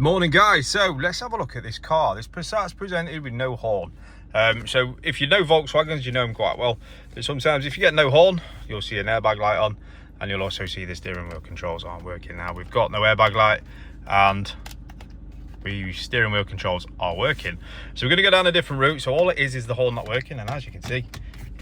Morning guys, so let's have a look at this car. This Passat's presented with no horn. So if you know Volkswagens, you know them quite well, but sometimes if you get no horn, you'll see an airbag light on, and you'll also see the steering wheel controls aren't working. Now we've got no airbag light and the steering wheel controls are working, so we're going to go down a different route. So all it is the horn not working, and as you can see,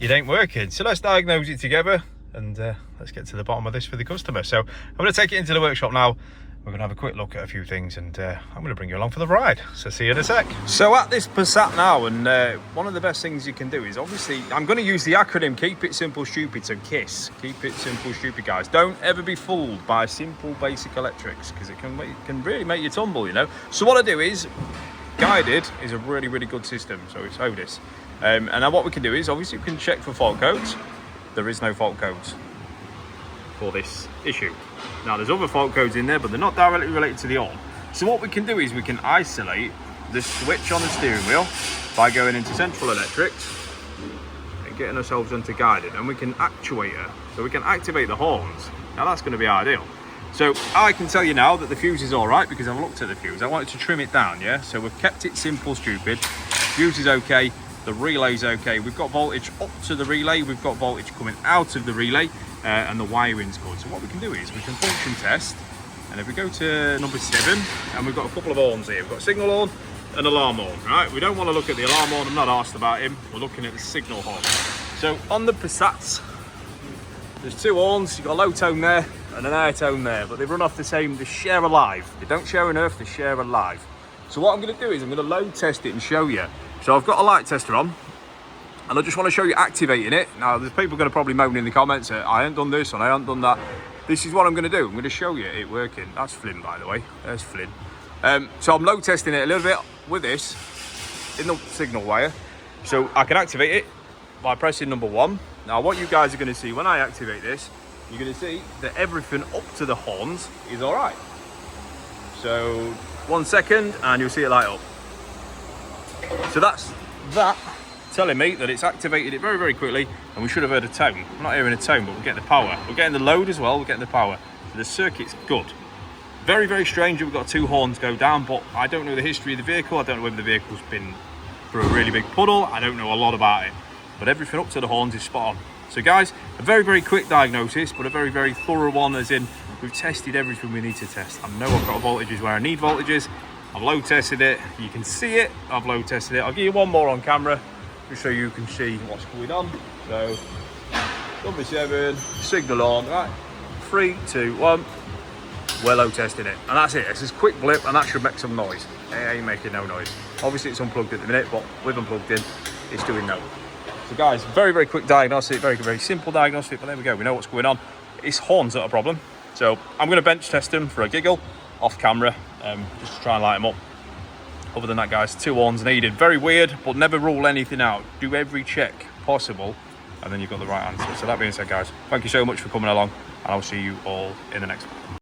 it ain't working. So let's diagnose it together and let's get to the bottom of this for the customer. So I'm going to take it into the workshop now. We're going to have a quick look at a few things, and I'm going to bring you along for the ride. So see you in a sec. So at this Passat now, and one of the best things you can do is, obviously, I'm going to use the acronym Keep It Simple Stupid, so KISS. Keep It Simple Stupid, guys. Don't ever be fooled by simple basic electrics, because it can really make you tumble, you know. So what I do is, Guided is a really, really good system, so it's Otis. And now what we can do is, obviously, we can check for fault codes. There is no fault codes for this issue. Now there's other fault codes in there, but they're not directly related to the horn. So what we can do is we can isolate the switch on the steering wheel by going into central electrics and getting ourselves onto Guided, and we can actuate her, so we can activate the horns. Now that's going to be ideal. So I can tell you now that the fuse is all right, because I've looked at the fuse. I wanted to trim it down, yeah, so we've kept it simple stupid. Fuse is okay, the relay's okay, we've got voltage up to the relay, we've got voltage coming out of the relay, and the wiring's good. So what we can do is we can function test, and if we go to number 7, and we've got a couple of horns here. We've got signal horn and alarm horn, right? We don't want to look at the alarm horn, I'm not asked about him, we're looking at the signal horn. So on the Passats, there's 2 horns. You've got a low tone there and an high tone there, but they run off the same, they share a live. They don't share an earth, they share a live. So what I'm going to do is I'm going to load test it and show you. So I've got a light tester on, and I just want to show you activating it. Now, there's people going to probably moan in the comments that I haven't done this and I haven't done that. This is what I'm going to do. I'm going to show you it working. That's Flynn, by the way. There's Flynn. So I'm load testing it a little bit with this in the signal wire. So I can activate it by pressing number 1. Now, what you guys are going to see when I activate this, you're going to see that everything up to the horns is all right. So 1 second and you'll see it light up. So that's that telling me that it's activated it very, very quickly, and we should have heard a tone. I'm not hearing a tone, but we're getting the power. We're getting the load as well, we're getting the power. So the circuit's good. Very, very strange that we've got 2 horns go down, but I don't know the history of the vehicle. I don't know whether the vehicle's been through a really big puddle. I don't know a lot about it, but everything up to the horns is spot on. So guys, a very, very quick diagnosis, but a very, very thorough one, as in we've tested everything we need to test. I know I've got voltages where I need voltages. I've load tested it. You can see it. I've load tested it. I'll give you one more on camera, just so you can see what's going on. So, number 7, signal on, right? 3, 2, 1. We're load testing it, and that's it. It's this quick blip, and that should make some noise. It ain't making no noise. Obviously, it's unplugged at the minute, but with them plugged in, it's doing no. So, guys, very, very quick diagnostic, very, very simple diagnostic. But there we go. We know what's going on. It's horns that are a problem. So, I'm going to bench test them for a giggle off camera, just to try and light them up. Other than that, guys, 2 horns needed. Very weird, but never rule anything out. Do every check possible, and then you've got the right answer. So that being said, guys, thank you so much for coming along, and I'll see you all in the next one.